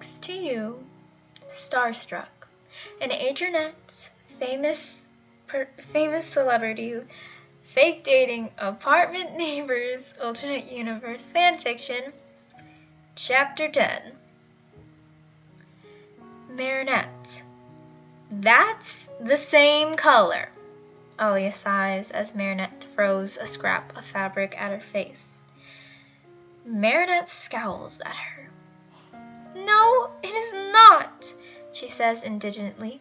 Next to you, Starstruck, an Adrienette, famous celebrity, fake dating, apartment neighbors, alternate universe fanfiction, Chapter 10. Marinette. That's the same color. Alia sighs as Marinette throws a scrap of fabric at her face. Marinette scowls at her. No, it is not, she says indignantly.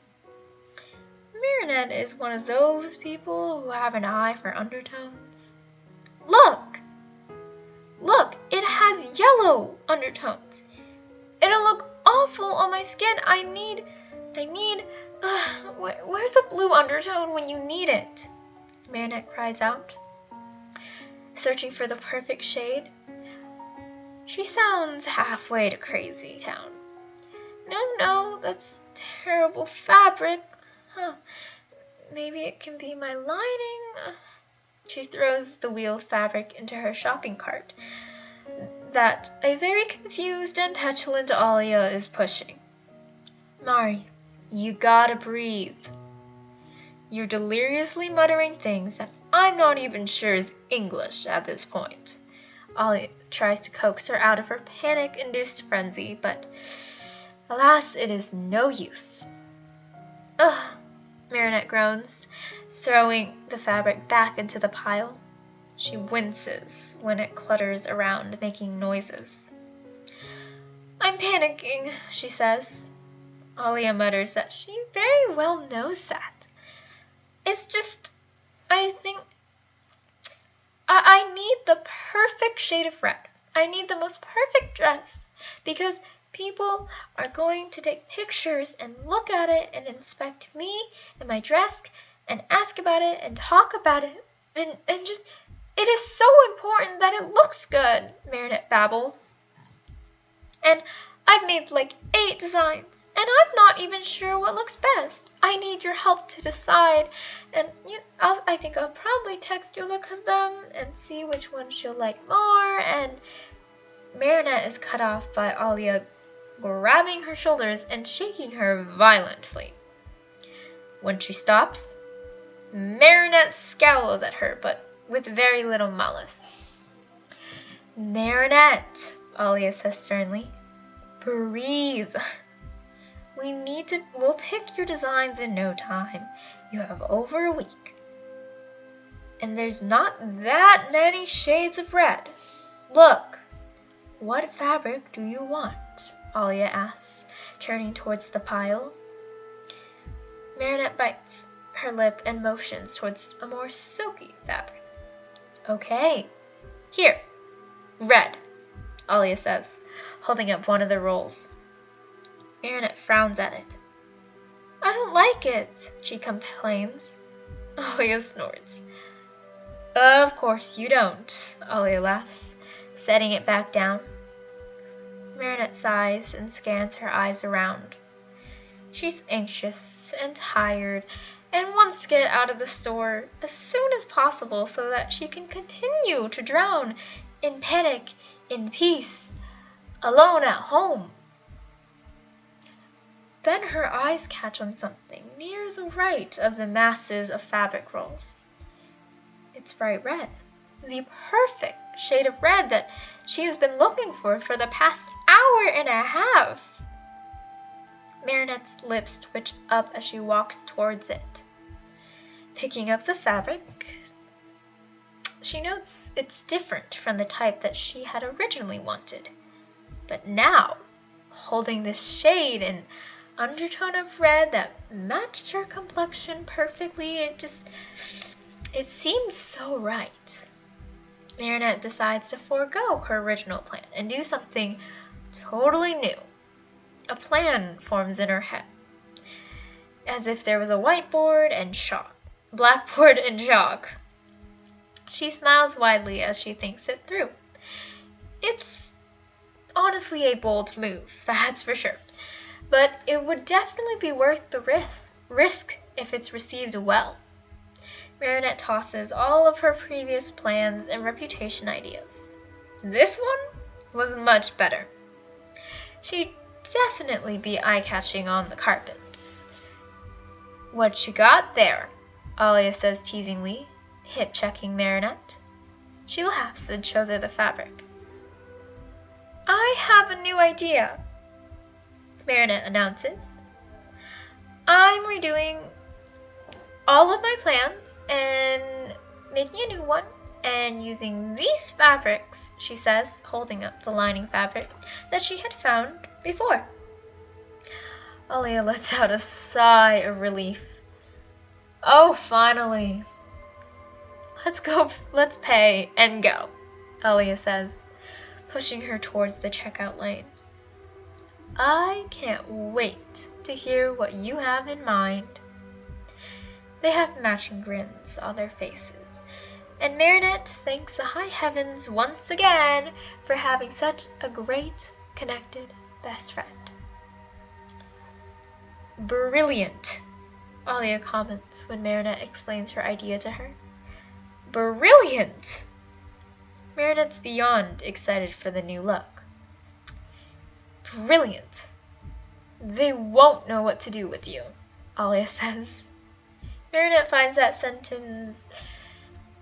Marinette is one of those people who have an eye for undertones. Look! Look, it has yellow undertones. It'll look awful on my skin. Where's a blue undertone when you need it? Marinette cries out, searching for the perfect shade. She sounds halfway to Crazy Town. No, that's terrible fabric. Maybe it can be my lining. She throws the wheel of fabric into her shopping cart that a very confused and petulant Alia is pushing. Mari, you gotta breathe. You're deliriously muttering things that I'm not even sure is English at this point. Alia tries to coax her out of her panic-induced frenzy, but alas, it is no use. Ugh, Marinette groans, throwing the fabric back into the pile. She winces when it clutters around, making noises. I'm panicking, she says. Alia mutters that she very well knows that. It's just, I think, I need the perfect shade of red. I need the most perfect dress, because people are going to take pictures and look at it and inspect me and my dress and ask about it and talk about it and just, it is so important that it looks good, Marinette babbles. And I've made like 8 designs, and I'm not even sure what looks best. I need your help to decide, and I think I'll probably text you a look at them and see which one she'll like more. And Marinette is cut off by Alia grabbing her shoulders and shaking her violently. When she stops, Marinette scowls at her, but with very little malice. Marinette, Alia says sternly, breathe. We'll pick your designs in no time. You have over a week. And there's not that many shades of red. Look, what fabric do you want? Alia asks, turning towards the pile. Marinette bites her lip and motions towards a more silky fabric. Okay, here, red, Alia says, holding up one of the rolls. Marinette frowns at it. I don't like it, she complains. Alia snorts. Of course you don't, Alia laughs, setting it back down. Marinette sighs and scans her eyes around. She's anxious and tired and wants to get out of the store as soon as possible so that she can continue to drown in panic, in peace, alone at home. Then her eyes catch on something near the right of the masses of fabric rolls. It's bright red, the perfect shade of red that she has been looking for the past hour and a half. Marinette's lips twitch up as she walks towards it. Picking up the fabric, she notes it's different from the type that she had originally wanted. But now, holding this shade and undertone of red that matched her complexion perfectly, it seemed so right. Marinette decides to forego her original plan and do something totally new. A plan forms in her head, as if there was a blackboard and chalk. She smiles widely as she thinks it through. It's honestly a bold move, that's for sure, but it would definitely be worth the risk if it's received well. Marinette tosses all of her previous plans and reputation ideas. This one was much better. She definitely be eye-catching on the carpets. What you got there? Alia says teasingly, hip-checking Marinette. She laughs and shows her the fabric. I have a new idea, Marinette announces. I'm redoing all of my plans and making a new one and using these fabrics, she says, holding up the lining fabric that she had found before. Alia lets out a sigh of relief. Oh, finally. Let's pay and go, Alia says, pushing her towards the checkout lane. I can't wait to hear what you have in mind. They have matching grins on their faces, and Marinette thanks the high heavens once again for having such a great, connected best friend. Brilliant, Alia comments when Marinette explains her idea to her. Brilliant! Marinette's beyond excited for the new look. Brilliant! They won't know what to do with you, Alia says. Marinette finds that sentence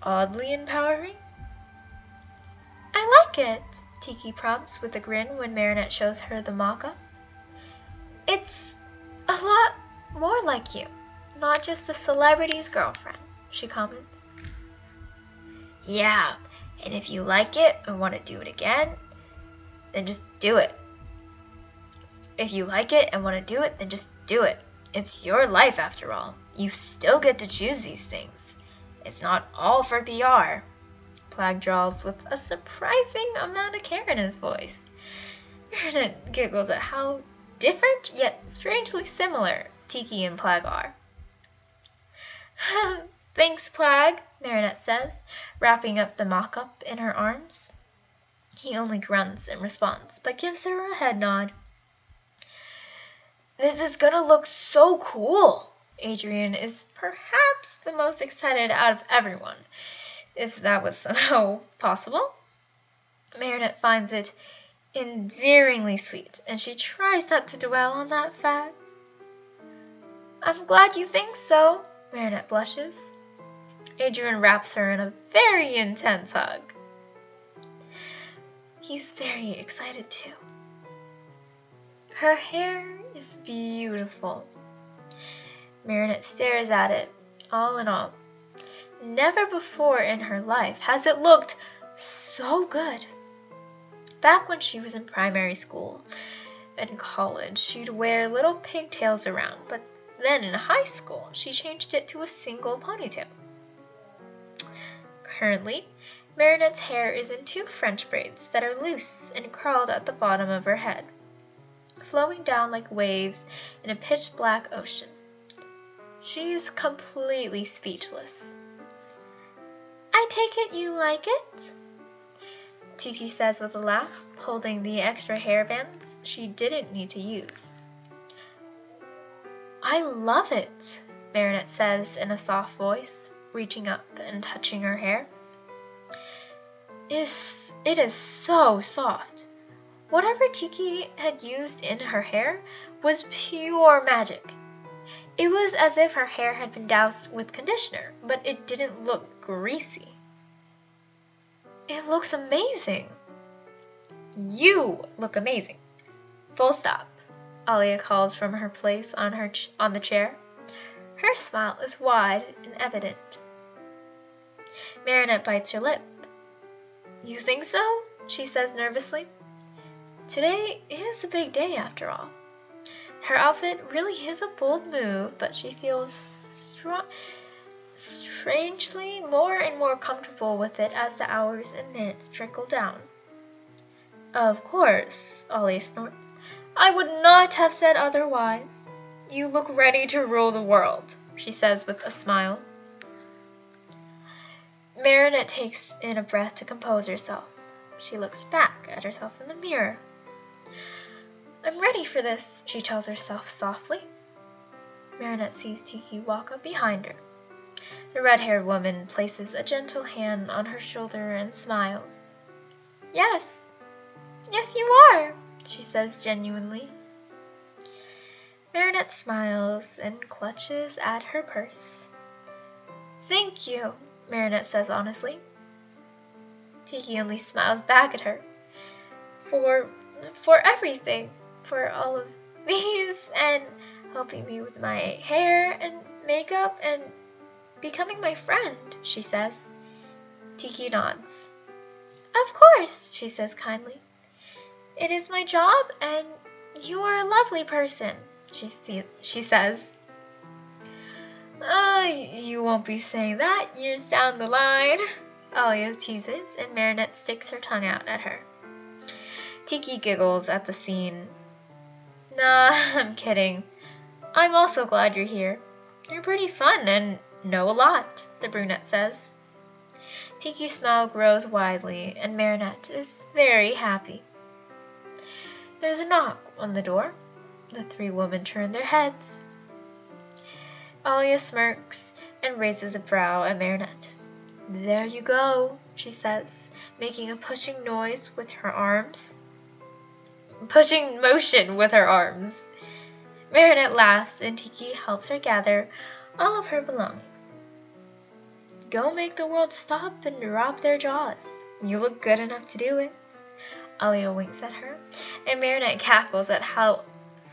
oddly empowering. I like it, Tiki prompts with a grin when Marinette shows her the mock-up. It's a lot more like you, not just a celebrity's girlfriend, she comments. Yeah, and if you like it and want to do it again, then just do it. If you like it and want to do it, then just do it. It's your life after all. You still get to choose these things. It's not all for PR. Plag drawls with a surprising amount of care in his voice. Marinette giggles at how different yet strangely similar Tiki and Plag are. Thanks, Plag, Marinette says, wrapping up the mock-up in her arms. He only grunts in response, but gives her a head nod. This is gonna look so cool! Adrien is perhaps the most excited out of everyone, if that was somehow possible. Marinette finds it endearingly sweet, and she tries not to dwell on that fact. I'm glad you think so, Marinette blushes. Adrien wraps her in a very intense hug. He's very excited too. Her hair is beautiful. Marinette stares at it, all in all. Never before in her life has it looked so good. Back when she was in primary school and college, she'd wear little pigtails around, but then in high school, she changed it to a single ponytail. Currently, Marinette's hair is in 2 French braids that are loose and curled at the bottom of her head, flowing down like waves in a pitch-black ocean. She's completely speechless. I take it you like it? Tiki says with a laugh, holding the extra hairbands she didn't need to use. I love it, Marinette says in a soft voice, reaching up and touching her hair. It is so soft. Whatever Tiki had used in her hair was pure magic. It was as if her hair had been doused with conditioner, but it didn't look greasy. It looks amazing. You look amazing. Full stop, Alia calls from her place on the chair. Her smile is wide and evident. Marinette bites her lip. You think so? She says nervously. Today is a big day after all. Her outfit really is a bold move, but she feels strangely more and more comfortable with it as the hours and minutes trickle down. Of course, Alia snorts. I would not have said otherwise. You look ready to rule the world, she says with a smile. Marinette takes in a breath to compose herself. She looks back at herself in the mirror. I'm ready for this, she tells herself softly. Marinette sees Tiki walk up behind her. The red-haired woman places a gentle hand on her shoulder and smiles. Yes, you are, she says genuinely, Marinette smiles and clutches at her purse. Thank you, Marinette says honestly. Tiki only smiles back at her. For everything. For all of these and helping me with my hair and makeup and becoming my friend, she says. Tiki nods. Of course, she says kindly. It is my job and you are a lovely person, she says. You won't be saying that years down the line, Alia teases, and Marinette sticks her tongue out at her. Tiki giggles at the scene. Nah, I'm kidding. I'm also glad you're here. You're pretty fun and know a lot, the brunette says. Tiki's smile grows widely, and Marinette is very happy. There's a knock on the door. The three women turn their heads. Alia smirks and raises a brow at Marinette. There you go, she says, making a pushing noise with her arms. Pushing motion with her arms. Marinette laughs and Tiki helps her gather all of her belongings. Go make the world stop and drop their jaws. You look good enough to do it. Alia winks at her, and Marinette cackles at how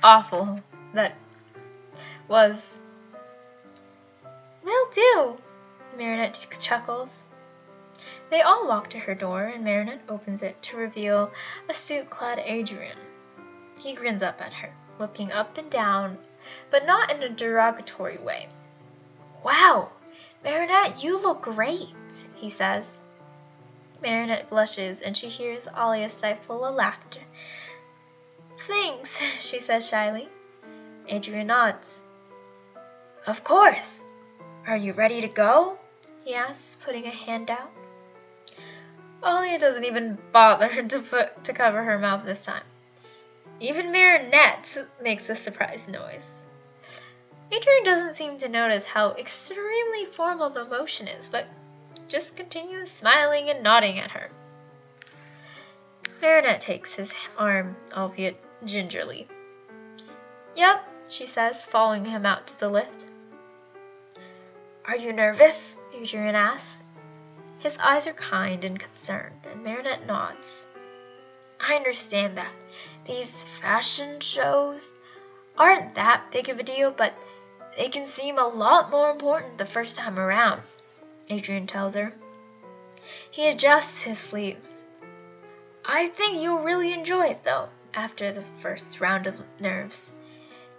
awful that was. Will do, Marinette chuckles. They all walk to her door, and Marinette opens it to reveal a suit-clad Adrien. He grins up at her, looking up and down, but not in a derogatory way. Wow, Marinette, you look great, he says. Marinette blushes, and she hears Alia stifle a laughter. Thanks, she says shyly. Adrien nods. Of course. Are you ready to go? He asks, putting a hand out. Alia doesn't even bother to cover her mouth this time. Even Marinette makes a surprised noise. Adrien doesn't seem to notice how extremely formal the motion is, but just continues smiling and nodding at her. Marinette takes his arm, albeit gingerly. Yep, she says, following him out to the lift. Are you nervous? Adrien asks. His eyes are kind and concerned, and Marinette nods. I understand that. These fashion shows aren't that big of a deal, but they can seem a lot more important the first time around, Adrien tells her. He adjusts his sleeves. I think you'll really enjoy it, though, after the first round of nerves.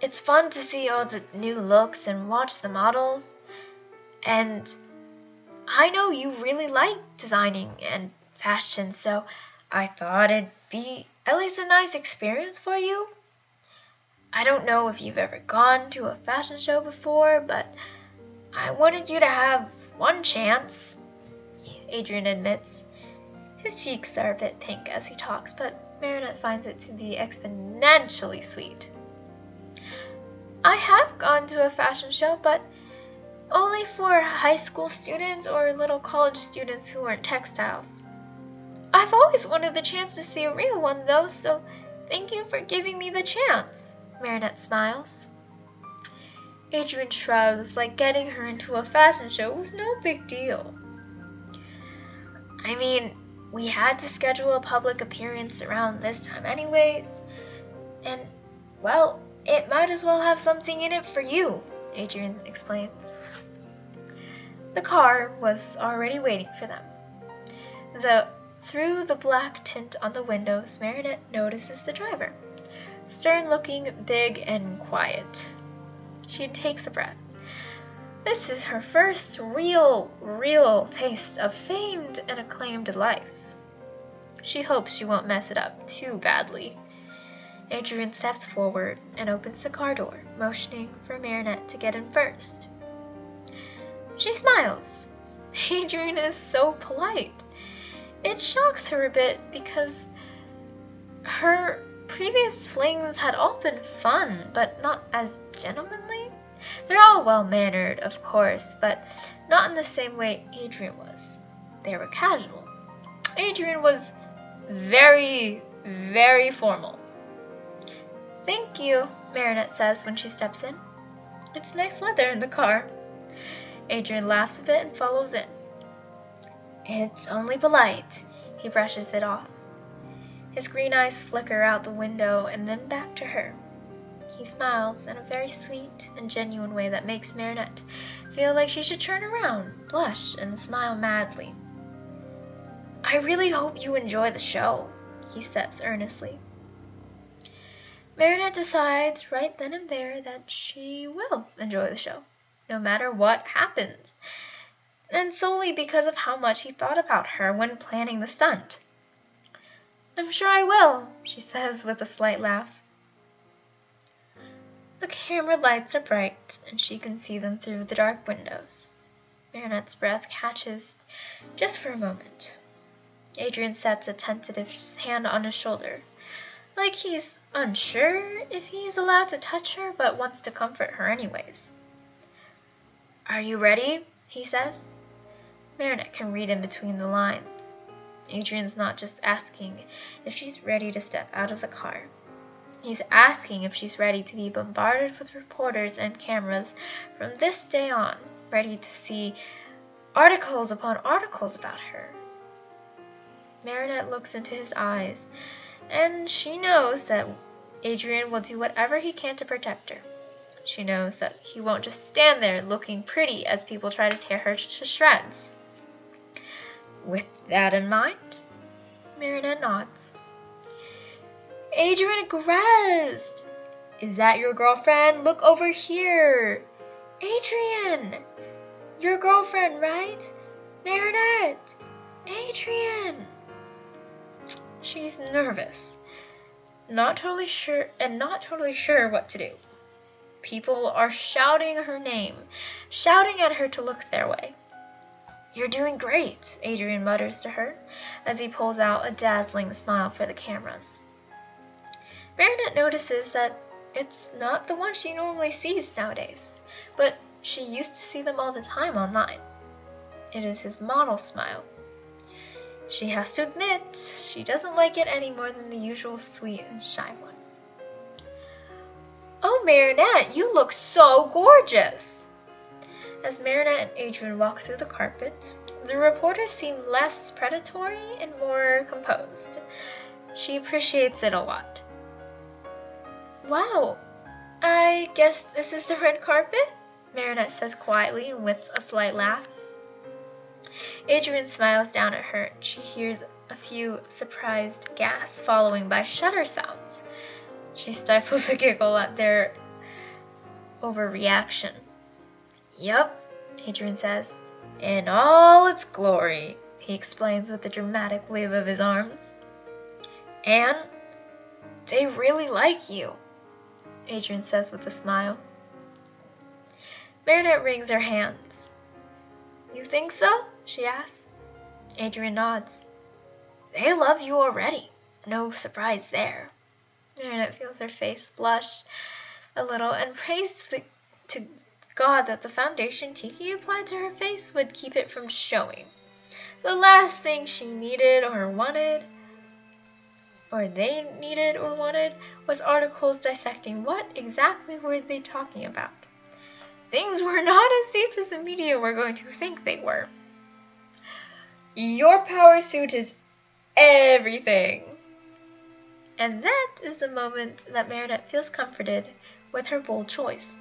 It's fun to see all the new looks and watch the models. And I know you really like designing and fashion, so I thought it'd be at least a nice experience for you. I don't know if you've ever gone to a fashion show before, but I wanted you to have one chance, Adrien admits. His cheeks are a bit pink as he talks, but Marinette finds it to be exponentially sweet. I have gone to a fashion show, but only for high school students or little college students who aren't textiles. I've always wanted the chance to see a real one, though, so thank you for giving me the chance, Marinette smiles. Adrien shrugs, like getting her into a fashion show was no big deal. I mean, we had to schedule a public appearance around this time anyways, and, well, it might as well have something in it for you, Adrien explains. The car was already waiting for them. Through the black tint on the windows, Marinette notices the driver, stern-looking, big, and quiet. She takes a breath. This is her first real taste of famed and acclaimed life. She hopes she won't mess it up too badly. Adrien steps forward and opens the car door, motioning for Marinette to get in first. She smiles. Adrien is so polite. It shocks her a bit because her previous flings had all been fun, but not as gentlemanly. They're all well-mannered, of course, but not in the same way Adrien was. They were casual. Adrien was very, very formal. Thank you, Marinette says when she steps in. It's nice leather in the car. Adrien laughs a bit and follows in. It's only polite. He brushes it off. His green eyes flicker out the window and then back to her. He smiles in a very sweet and genuine way that makes Marinette feel like she should turn around, blush, and smile madly. I really hope you enjoy the show, he says earnestly. Marinette decides right then and there that she will enjoy the show, no matter what happens, and solely because of how much he thought about her when planning the stunt. I'm sure I will, she says with a slight laugh. The camera lights are bright, and she can see them through the dark windows. Marinette's breath catches just for a moment. Adrien sets a tentative hand on his shoulder, like he's unsure if he's allowed to touch her, but wants to comfort her anyways. Are you ready? He says. Marinette can read in between the lines. Adrien's not just asking if she's ready to step out of the car. He's asking if she's ready to be bombarded with reporters and cameras from this day on, ready to see articles upon articles about her. Marinette looks into his eyes, and she knows that Adrien will do whatever he can to protect her. She knows that he won't just stand there looking pretty as people try to tear her to shreds. With that in mind, Marinette nods. Adrien aggressed. Is that your girlfriend? Look over here. Adrien! Your girlfriend, right? Marinette! Adrien! She's nervous, not totally sure what to do. People are shouting her name, shouting at her to look their way. You're doing great, Adrien mutters to her as he pulls out a dazzling smile for the cameras. Marinette notices that it's not the one she normally sees nowadays, but she used to see them all the time online. It is his model smile. She has to admit she doesn't like it any more than the usual sweet and shy one. Oh, Marinette, you look so gorgeous! As Marinette and Adrien walk through the carpet, the reporters seem less predatory and more composed. She appreciates it a lot. Wow, I guess this is the red carpet? Marinette says quietly and with a slight laugh. Adrien smiles down at her and she hears a few surprised gasps following by shudder sounds. She stifles a giggle at their overreaction. Yup, Adrien says. In all its glory, he explains with a dramatic wave of his arms. And they really like you, Adrien says with a smile. Marinette wrings her hands. You think so? She asks. Adrien nods. They love you already. No surprise there. Marinette feels her face blush a little and prays to God that the foundation Tiki applied to her face would keep it from showing. The last thing she needed or wanted, or they needed or wanted, was articles dissecting what exactly were they talking about. Things were not as deep as the media were going to think they were. Your power suit is everything. And that is the moment that Marinette feels comforted with her bold choice.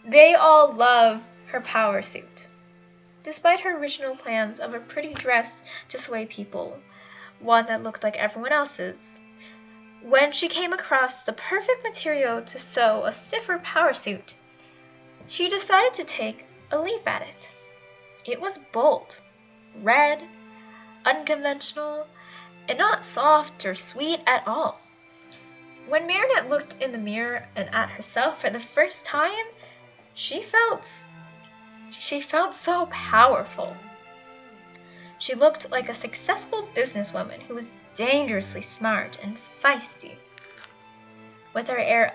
They all love her power suit. Despite her original plans of a pretty dress to sway people, one that looked like everyone else's, when she came across the perfect material to sew a stiffer power suit, she decided to take a leap at it. It was bold, red, unconventional, and not soft or sweet at all. When Marinette looked in the mirror and at herself for the first time, she felt so powerful. She looked like a successful businesswoman who was dangerously smart and feisty. With her hair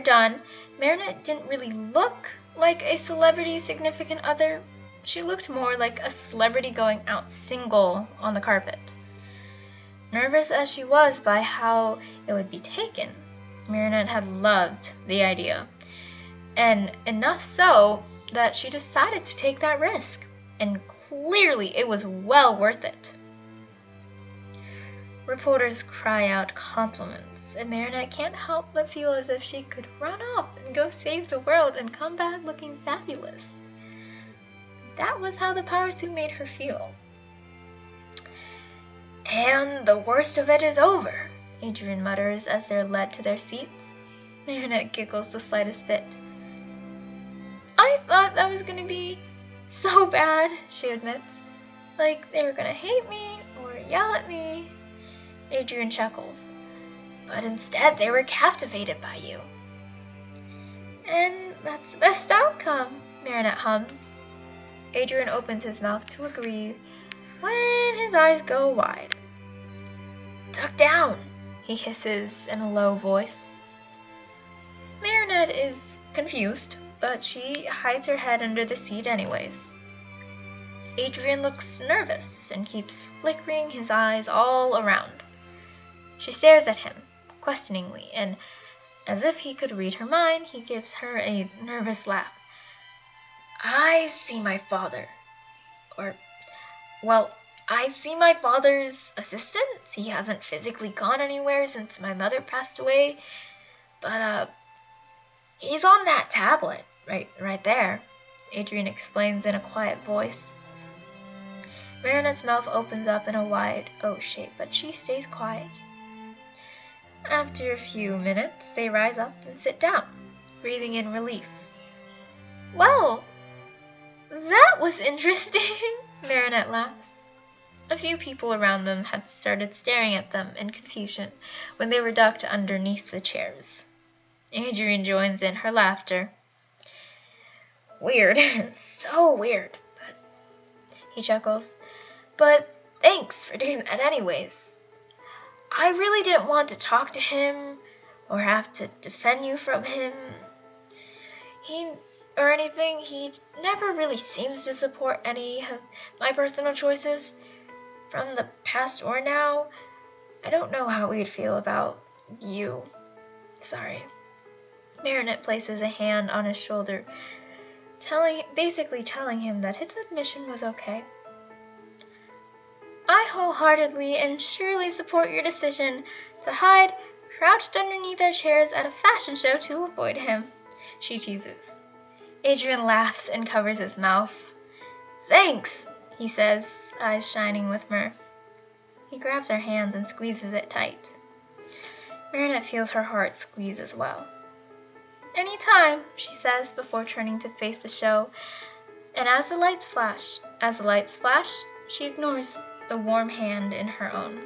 done, Marinette didn't really look like a celebrity significant other. She looked more like a celebrity going out single on the carpet. Nervous as she was by how it would be taken, Marinette had loved the idea, and enough so that she decided to take that risk, and clearly it was well worth it. Reporters cry out compliments, and Marinette can't help but feel as if she could run off and go save the world and come back looking fabulous. That was how the power suit made her feel. And the worst of it is over, Adrien mutters as they're led to their seats. Marinette giggles the slightest bit. I thought that was going to be so bad, she admits. Like they were going to hate me or yell at me. Adrien chuckles. But instead they were captivated by you. And that's the best outcome, Marinette hums. Adrien opens his mouth to agree when his eyes go wide. Duck down, he hisses in a low voice. Marinette is confused, but she hides her head under the seat anyways. Adrien looks nervous and keeps flickering his eyes all around. She stares at him, questioningly, and as if he could read her mind, he gives her a nervous laugh. I see my father. I see my father's assistant. He hasn't physically gone anywhere since my mother passed away. But, he's on that tablet, right there, Adrien explains in a quiet voice. Marinette's mouth opens up in a wide O shape, but she stays quiet. After a few minutes, they rise up and sit down, breathing in relief. Well, that was interesting, Marinette laughs. A few people around them had started staring at them in confusion when they were ducked underneath the chairs. Adrien joins in her laughter. Weird, so weird, but he chuckles. But thanks for doing that anyways. I really didn't want to talk to him or have to defend you from him. He never really seems to support any of my personal choices from the past or now. I don't know how we'd feel about you. Sorry. Marinette places a hand on his shoulder, basically telling him that his admission was okay. I wholeheartedly and surely support your decision to hide crouched underneath our chairs at a fashion show to avoid him, she teases. Adrien laughs and covers his mouth. Thanks, he says, eyes shining with mirth. He grabs her hands and squeezes it tight. Marinette feels her heart squeeze as well. Any time, she says before turning to face the show, and as the lights flash, she ignores the warm hand in her own.